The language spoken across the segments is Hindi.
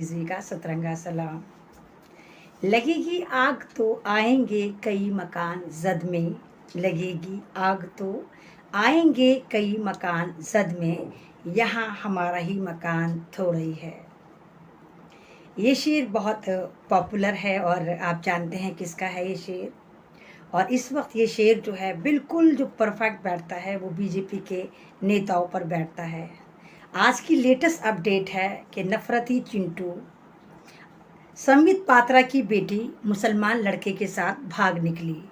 जी का सतरंगा सलाम। लगेगी आग तो आएंगे कई मकान जद में, लगेगी आग तो आएंगे कई मकान जद में, यहाँ हमारा ही मकान थोड़ा ही है। ये शेर बहुत पॉपुलर है और आप जानते हैं किसका है ये शेर। और इस वक्त ये शेर जो है बिल्कुल जो परफेक्ट बैठता है वो बीजेपी के नेताओं पर बैठता है। आज की लेटेस्ट अपडेट है कि नफरती चिंटू संबित पात्रा की बेटी मुसलमान लड़के के साथ भाग निकली।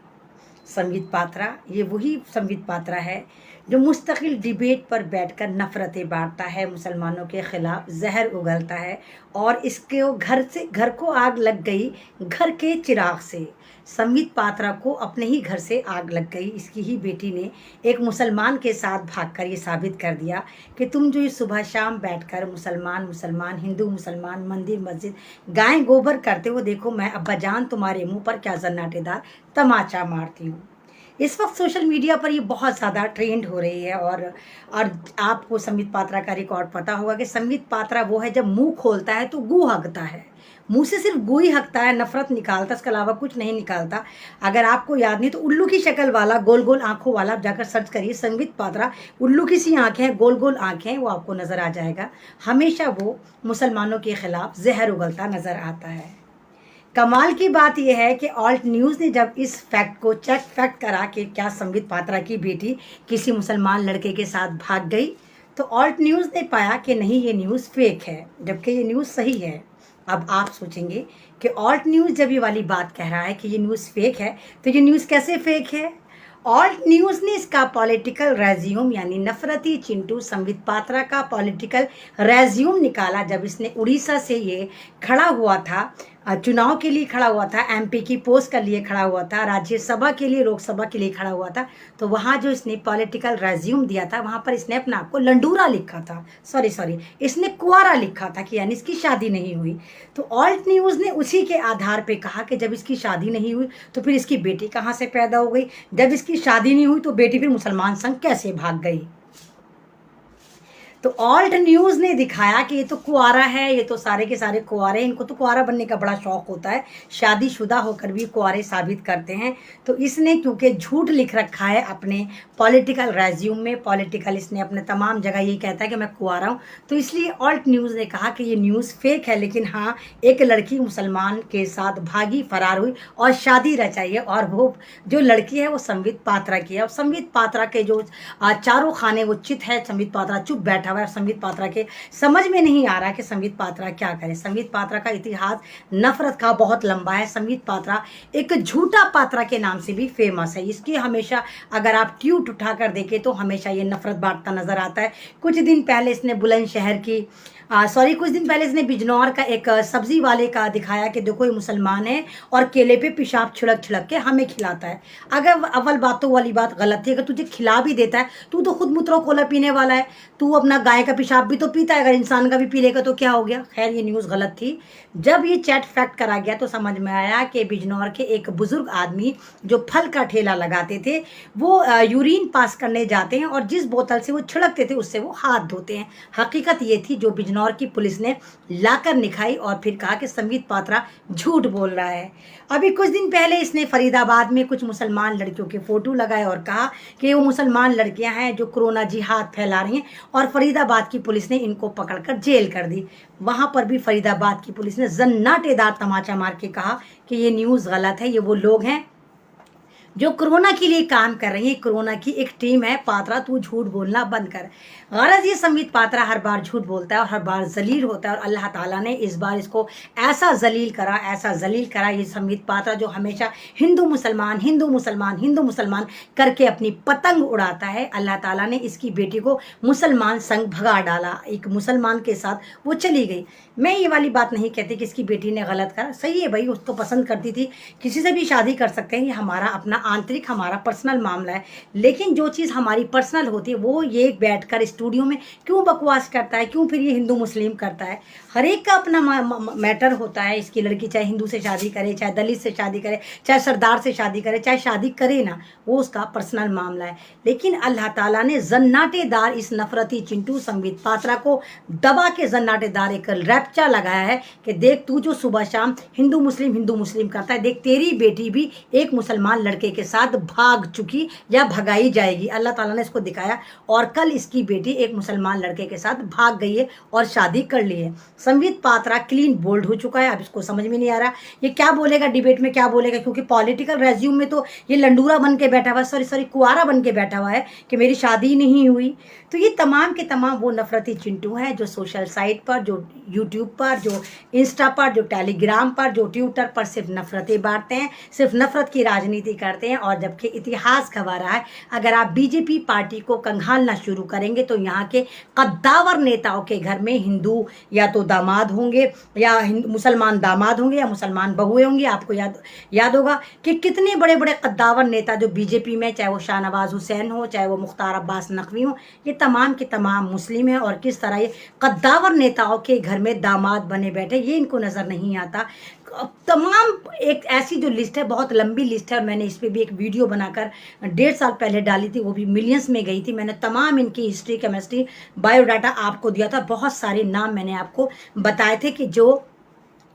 संबित पात्रा, ये वही संबित पात्रा है जो मुस्तकिल डिबेट पर बैठकर नफरतें बांटता है, मुसलमानों के खिलाफ जहर उगलता है और इसके घर को आग लग गई घर के चिराग से। संबित पात्रा को अपने ही घर से आग लग गई। इसकी ही बेटी ने एक मुसलमान के साथ भागकर ये साबित कर दिया कि तुम जो ये सुबह शाम बैठकर मुसलमान हिंदू मुसलमान मंदिर मस्जिद गाय गोबर करते हो, देखो मैं अब्बा जान तुम्हारे मुंह पर क्या जन्नाटेदार तमाचा मारती हूँ। इस वक्त सोशल मीडिया पर ये बहुत ज़्यादा ट्रेंड हो रही है। और आपको संबित पात्रा का रिकॉर्ड पता होगा कि संबित पात्रा वो है जब मुंह खोलता है तो गू हकता है, मुंह से सिर्फ गू ही हकता है, नफरत निकालता, इसके अलावा कुछ नहीं निकालता। अगर आपको याद नहीं तो उल्लू की शक्ल वाला गोल गोल आंखों वाला आप जाकर सर्च करिए संबित पात्रा, उल्लू की सी आंखें गोल गोल आंखें, वो आपको नज़र आ जाएगा। हमेशा वो मुसलमानों के खिलाफ जहर उगलता नज़र आता है। कमाल की बात यह है कि ऑल्ट न्यूज़ ने जब इस फैक्ट को चेक फैक्ट करा कि क्या संबित पात्रा की बेटी किसी मुसलमान लड़के के साथ भाग गई, तो ऑल्ट न्यूज़ ने पाया कि नहीं, ये न्यूज़ फेक है, जबकि ये न्यूज़ सही है। अब आप सोचेंगे कि ऑल्ट न्यूज़ जब ये वाली बात कह रहा है कि ये न्यूज़ फेक है, तो ये न्यूज़ कैसे फेक है? ऑल्ट न्यूज़ ने इसका पॉलिटिकल रेज्यूम यानी नफरती चिंटू संबित पात्रा का पॉलिटिकल रेज्यूम निकाला जब इसने उड़ीसा से ये खड़ा हुआ था, चुनाव के लिए खड़ा हुआ था, एमपी की पोस्ट के लिए खड़ा हुआ था, राज्यसभा के लिए लोकसभा के लिए खड़ा हुआ था। तो वहाँ जो इसने पॉलिटिकल रेज्यूम दिया था वहाँ पर इसने अपने आप को लंडूरा लिखा था, सॉरी इसने कुंवारा लिखा था कि यानी इसकी शादी नहीं हुई। तो ऑल्ट न्यूज़ ने उसी के आधार पे कहा कि जब इसकी शादी नहीं हुई तो फिर इसकी बेटी कहाँ से पैदा हो गई, जब इसकी शादी नहीं हुई तो बेटी फिर मुसलमान संग कैसे भाग गई। तो ऑल्ट न्यूज़ ने दिखाया कि ये तो कुआरा है, ये तो सारे के सारे कुआरे, इनको तो कुआरा बनने का बड़ा शौक होता है, शादीशुदा होकर भी कुआरे साबित करते हैं। तो इसने क्योंकि झूठ लिख रखा है अपने पॉलिटिकल रेज्यूम में, पॉलिटिकल इसने अपने तमाम जगह ये कहता है कि मैं कुआरा हूँ, तो इसलिए ऑल्ट न्यूज़ ने कहा कि ये न्यूज़ फेक है। लेकिन हाँ, एक लड़की मुसलमान के साथ भागी, फरार हुई और शादी रचाई है, और वो जो लड़की है वो संबित पात्रा की है। और संबित पात्रा के जो चारों खाने वो चित है, संबित पात्रा चुप बैठा हुआ है। संबित पात्रा के समझ में नहीं आ रहा कि संबित पात्रा क्या करे। संबित पात्रा का इतिहास नफरत का बहुत लंबा है। संबित पात्रा एक झूठा पात्रा के नाम से भी फेमस है। इसकी हमेशा अगर आप ट्वीट उठाकर देखें तो हमेशा ये नफरत बांटता नजर आता है। कुछ दिन पहले इसने बिजनौर का एक सब्जी वाले का दिखाया कि देखो ये मुसलमान है और केले पे पेशाब छिड़क छिड़क के हमें खिलाता है। अगर अव्वल बातों वाली बात गलत है, अगर तुझे खिला भी देता है, तू तो खुद मूत्रो कोला पीने वाला है, तू अपना गाय का पेशाब भी तो पीता है, अगर इंसान का भी पी लेगा तो क्या हो गया। खैर, ये न्यूज़ गलत थी। जब ये चैट फैक्ट करा गया तो समझ में आया कि बिजनौर के एक बुजुर्ग आदमी जो फल का ठेला लगाते थे, वो यूरिन पास करने जाते हैं और जिस बोतल से वो छिड़कते थे उससे वो हाथ धोते हैं। हकीकत ये थी जो बिजनौर की पुलिस ने लाकर निकाई और फिर कहा कि संबित पात्रा झूठ बोल रहा है। अभी कुछ दिन पहले इसने फरीदाबाद में कुछ मुसलमान लड़कियों के फोटो लगाए और कहा कि वो मुसलमान लड़कियां हैं जो कोरोना जिहाद फैला रही हैं, और फरीदाबाद की पुलिस ने इनको पकड़कर जेल कर दी। वहां पर भी फरीदाबाद की पुलिस ने जन्नाटेदार तमाचा मार के कहा कि ये न्यूज़ गलत है, ये वो लोग हैं जो कोरोना के लिए काम कर रही है, कोरोना की एक टीम है, पात्रा तू झूठ बोलना बंद कर। गरज ये संबित पात्रा हर बार झूठ बोलता है और हर बार जलील होता है, और अल्लाह ताला ने इस बार इसको ऐसा जलील करा ये संबित पात्रा जो हमेशा हिंदू मुसलमान करके अपनी पतंग उड़ाता है। अल्लाह ताला ने इसकी बेटी को मुसलमान संग भगा डाला, एक मुसलमान के साथ वो चली गई। मैं ये वाली बात नहीं कहती कि इसकी बेटी ने गलत करा, सही है भाई, उसको पसंद करती थी, किसी से भी शादी कर सकते हैं, ये हमारा अपना आंतरिक हमारा पर्सनल मामला है, लेकिन जो चीज़ हमारी पर्सनल होती है वो ये बैठकर स्टूडियो में क्यों बकवास करता है, क्यों फिर ये हिंदू मुस्लिम करता है। हर एक का अपना मैटर होता है। इसकी लड़की चाहे हिंदू से शादी करे, चाहे दलित से शादी करे, चाहे सरदार से शादी करे, चाहे शादी करे ना, वो उसका पर्सनल मामला है। लेकिन अल्लाह ताला ने जन्नाटेदार इस नफरती चिंटू संबित पात्रा को दबा के जन्नाटेदार एक रैप्चा लगाया है कि देख तू जो सुबह शाम हिंदू मुस्लिम करता है, देख तेरी बेटी भी एक मुसलमान लड़के के साथ भाग चुकी या भगाई जाएगी। अल्लाह ताला ने इसको दिखाया और कल इसकी बेटी एक मुसलमान लड़के के साथ भाग गई है और शादी कर ली है। संबित पात्रा क्लीन बोल्ड हो चुका है। अब इसको समझ में नहीं आ रहा ये क्या बोलेगा, डिबेट में क्या बोलेगा, क्योंकि पॉलिटिकल रेज्यूम में तो ये लंडूरा बन के बैठा हुआ है, सॉरी कुआरा बन के बैठा हुआ है कि मेरी शादी नहीं हुई। तो ये तमाम के तमाम वो नफरती चिंटू हैं जो सोशल साइट पर, जो यूट्यूब पर, जो इंस्टा पर, जो टेलीग्राम पर, जो ट्विटर पर सिर्फ नफरतें बांटते हैं, सिर्फ नफरत की राजनीति करते हैं। और जबकि इतिहास गवाह रहा है, अगर आप बीजेपी पार्टी को कंघालना शुरू करेंगे तो यहाँ के कद्दावर नेताओं के घर में हिंदू या तो दामाद होंगे या मुसलमान दामाद होंगे या मुसलमान बहुएं होंगी। आपको याद होगा कि कितने बड़े बड़े कद्दावर नेता जो बीजेपी में, चाहे वो शाहनवाज हुसैन हो, चाहे वो मुख्तार अब्बास नकवी हो, ये तमाम के तमाम मुस्लिम हैं। और किस तरह ये कद्दावर नेताओं के घर में दामाद बने बैठे, ये इनको नज़र नहीं आता। तमाम एक ऐसी जो लिस्ट है, बहुत लंबी लिस्ट है, और मैंने इस पर भी एक वीडियो बनाकर 1.5 साल पहले डाली थी, वो भी मिलियंस में गई थी। मैंने तमाम इनकी हिस्ट्री, केमिस्ट्री, बायोडाटा आपको दिया था। बहुत सारे नाम मैंने आपको बताए थे कि जो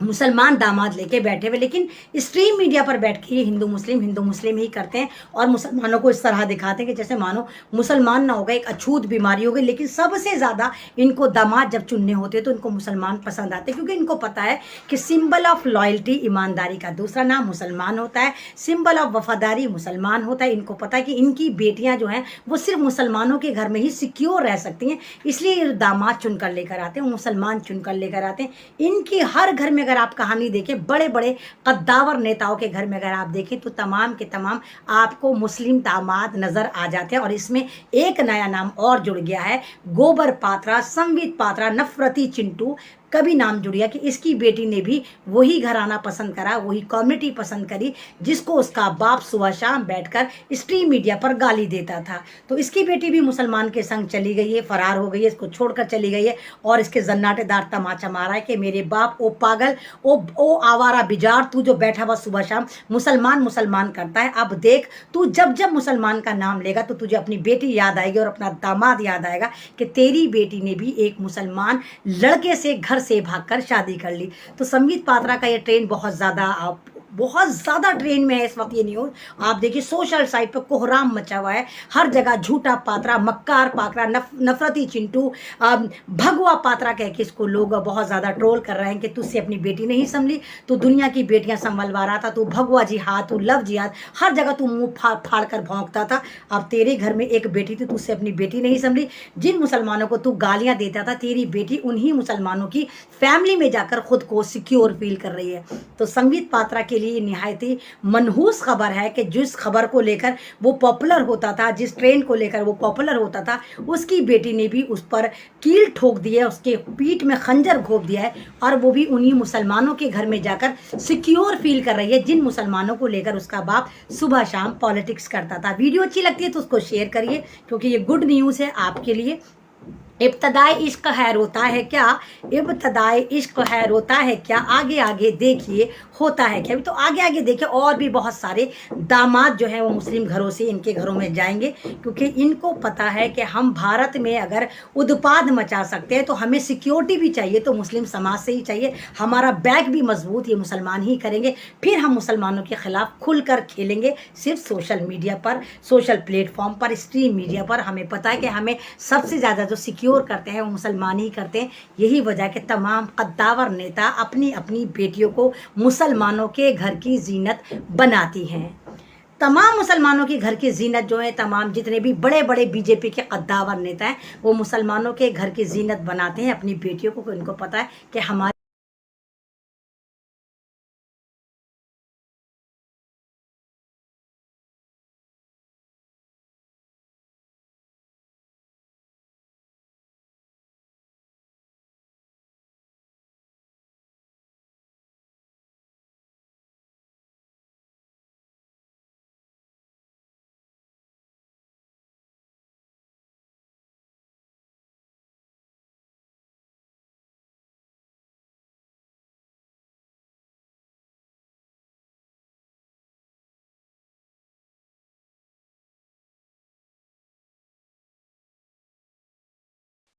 मुसलमान दामाद लेके बैठे हुए, लेकिन स्ट्रीम मीडिया पर बैठ के ये हिंदू मुस्लिम ही करते हैं और मुसलमानों को इस तरह दिखाते हैं कि जैसे मानो मुसलमान ना होगा, एक अछूत बीमारी हो गई। लेकिन सबसे ज़्यादा इनको दामाद जब चुनने होते हैं तो इनको मुसलमान पसंद आते हैं, क्योंकि इनको पता है कि सिंबल ऑफ लॉयल्टी, ईमानदारी का दूसरा नाम मुसलमान होता है, सिंबल ऑफ वफादारी मुसलमान होता है। इनको पता है कि इनकी बेटियाँ जो हैं वो सिर्फ मुसलमानों के घर में ही सिक्योर रह सकती हैं, इसलिए दामाद चुनकर लेकर आते हैं, मुसलमान चुनकर लेकर आते हैं। इनकी हर घर में अगर आप कहानी देखें, बड़े बड़े कद्दावर नेताओं के घर में अगर आप देखें तो तमाम के तमाम आपको मुस्लिम दामाद नजर आ जाते हैं। और इसमें एक नया नाम और जुड़ गया है, गोबर पात्रा, संबित पात्रा, नफरती चिंटू। कभी नाम जुड़ गया कि इसकी बेटी ने भी वही घराना पसंद करा, वही कम्युनिटी पसंद करी जिसको उसका बाप सुबह शाम बैठकर स्ट्रीम मीडिया पर गाली देता था। तो इसकी बेटी भी मुसलमान के संग चली गई है, फरार हो गई है, इसको छोड़कर चली गई है और इसके जन्नाटेदार तमाचा मारा है कि मेरे बाप, ओ पागल, ओ आवारा बिजार, तू जो बैठा हुआ सुबह शाम मुसलमान करता है, अब देख तू जब जब मुसलमान का नाम लेगा तो तुझे अपनी बेटी याद आएगी और अपना दामाद याद आएगा कि तेरी बेटी ने भी एक मुसलमान लड़के से घर से भागकर शादी कर ली। तो संबित पात्रा का ये ट्रेंड बहुत ज़्यादा ट्रेन में है इस वक्त ये न्यूज़। आप देखिए सोशल साइट पर कोहराम मचा हुआ है, हर जगह झूठा पात्रा, मक्कार पात्रा, नफरती चिंटू, भगवा पात्रा कह के इसको लोग बहुत ज़्यादा ट्रोल कर रहे हैं कि तुझसे अपनी बेटी नहीं संभली, तू दुनिया की बेटियां संभलवा रहा था, तू भगवा जिहाद, तू लव जिहाद, हर जगह तू मुंह फाड़ कर भौंकता था। अब तेरे घर में एक बेटी थी, तुझसे अपनी बेटी नहीं संभली। जिन मुसलमानों को तू गालियाँ देता था, तेरी बेटी उन्हीं मुसलमानों की फैमिली में जाकर खुद को सिक्योर फील कर रही है। तो संबित पात्रा के लिए निहायत ही मनहूस खबर है कि जिस खबर को लेकर वो पॉपुलर होता था, जिस ट्रेंड को लेकर वो पॉपुलर होता था, उसकी बेटी ने भी उस पर कील ठोक दी है, उसके पीठ में खंजर घोंप दिया है और वो भी उन्हीं मुसलमानों के घर में जाकर सिक्योर फील कर रही है जिन मुसलमानों को लेकर उसका बाप सुबह शाम पॉलिटिक्स करता था। वीडियो अच्छी लगती है तो उसको शेयर करिए, क्योंकि ये गुड न्यूज़ है आपके लिए। इब्तदाई इश्क है रोता है क्या, इब्तदाई इश्क है रोता है क्या, आगे आगे देखिए होता है क्या। अभी तो आगे आगे देखिए और भी बहुत सारे दामाद जो हैं वो मुस्लिम घरों से इनके घरों में जाएंगे, क्योंकि इनको पता है कि हम भारत में अगर उत्पाद मचा सकते हैं तो हमें सिक्योरिटी भी चाहिए, तो मुस्लिम समाज से ही चाहिए। हमारा बैक भी मजबूत ये मुसलमान ही करेंगे, फिर हम मुसलमानों के खिलाफ खुलकर खेलेंगे, सिर्फ सोशल मीडिया पर, सोशल प्लेटफॉर्म पर, स्ट्रीम मीडिया पर। हमें पता है कि हमें सबसे ज़्यादा जो सिक्योर करते हैं वो मुसलमान ही करते हैं। यही वजह के तमाम कद्दावर नेता अपनी अपनी बेटियों को मुसलमानों के घर की जीनत बनाती हैं। तमाम मुसलमानों की घर की जीनत जो है, तमाम जितने भी बड़े बड़े बीजेपी के कद्दावर नेता हैं वो मुसलमानों के घर की जीनत बनाते हैं अपनी बेटियों को। इनको पता है कि हमारे